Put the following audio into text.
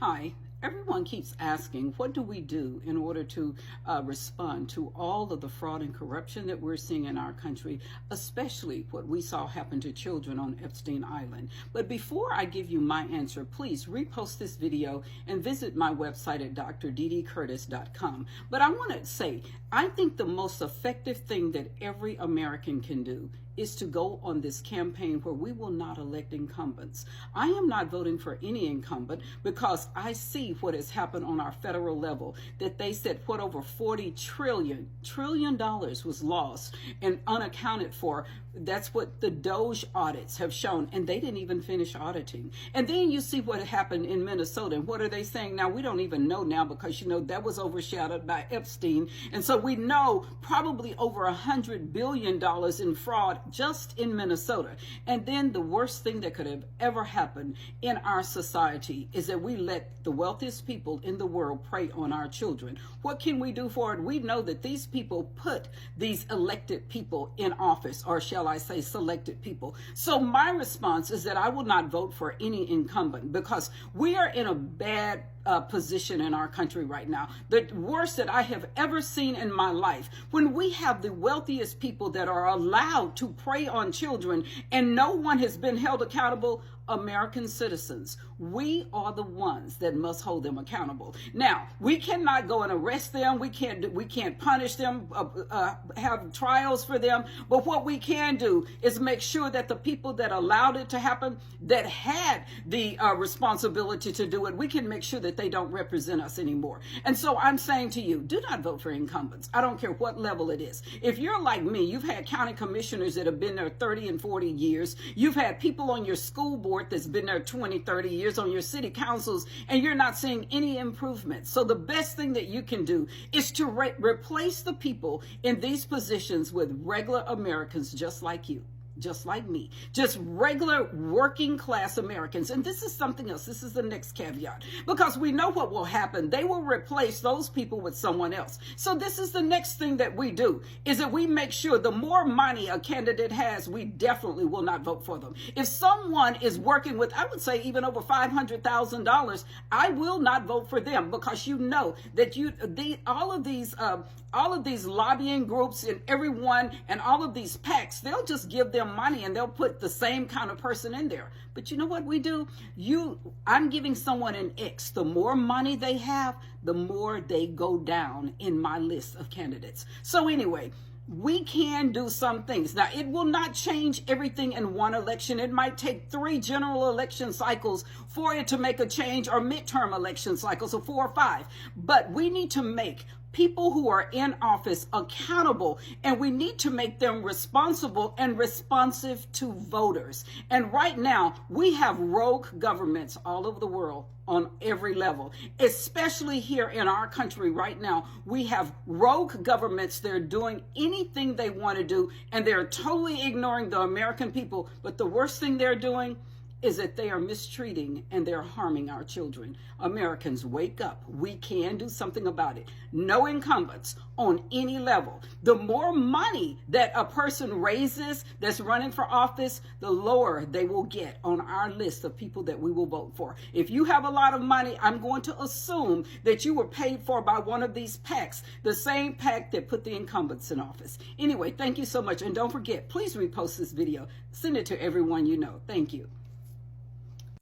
Hi. Everyone keeps asking, what do we do in order to respond to all of the fraud and corruption that we're seeing in our country, especially what we saw happen to children on Epstein Island? But before I give you my answer, please repost this video and visit my website at drddcurtis.com. But I want to say, I think the most effective thing that every American can do is to go on this campaign where we will not elect incumbents. I am not voting for any incumbent because I see what has happened on our federal level, that they said what over $40 trillion was lost and unaccounted for. That's what the DOJ audits have shown, and they didn't even finish auditing. And then you see what happened in Minnesota, and what are they saying now? We don't even know now because, that was overshadowed by Epstein. And so we know probably over $100 billion in fraud just in Minnesota. And then the worst thing that could have ever happened in our society is that we let the wealthiest people in the world prey on our children. What can we do for it? We know that these people put these elected people in office, or shall I say selected people. So my response is that I will not vote for any incumbent because we are in a bad position in our country right now. The worst that I have ever seen in my life, when we have the wealthiest people that are allowed to prey on children and no one has been held accountable. American citizens, we are the ones that must hold them accountable. Now, we cannot go and arrest them. We can't punish them, have trials for them. But what we can do is make sure that the people that allowed it to happen, that had the responsibility to do it, we can make sure that they don't represent us anymore. And so I'm saying to you, do not vote for incumbents. I don't care what level it is. If you're like me, you've had county commissioners that have been there 30 and 40 years. You've had people on your school board that's been there 20, 30 years, on your city councils, and you're not seeing any improvement. So the best thing that you can do is to replace the people in these positions with regular Americans just like you. Just like me, just regular working class Americans. And this is something else. This is the next caveat, because we know what will happen. They will replace those people with someone else. So this is the next thing that we do, is that we make sure the more money a candidate has, we definitely will not vote for them. If someone is working with, I would say even over $500,000, I will not vote for them, because you know that all of these lobbying groups and everyone and all of these PACs, they'll just give them money and they'll put the same kind of person in there. But you know what we do? I'm giving someone an X. The more money they have, the more they go down in my list of candidates. So anyway, we can do some things. Now, it will not change everything in one election. It might take 3 general election cycles for it to make a change, or midterm election cycles of 4 or 5. But we need to make people who are in office accountable, and we need to make them responsible and responsive to voters. And right now, we have rogue governments all over the world on every level, especially here in our country right now. We have rogue governments. They're doing anything they want to do, and they're totally ignoring the American people. But the worst thing they're doing is that they are mistreating and they're harming our children. Americans, wake up. We can do something about it. No incumbents on any level. The more money that a person raises that's running for office, the lower they will get on our list of people that we will vote for. If you have a lot of money, I'm going to assume that you were paid for by one of these PACs, the same PAC that put the incumbents in office. Anyway, thank you so much. And don't forget, please repost this video. Send it to everyone you know. Thank you.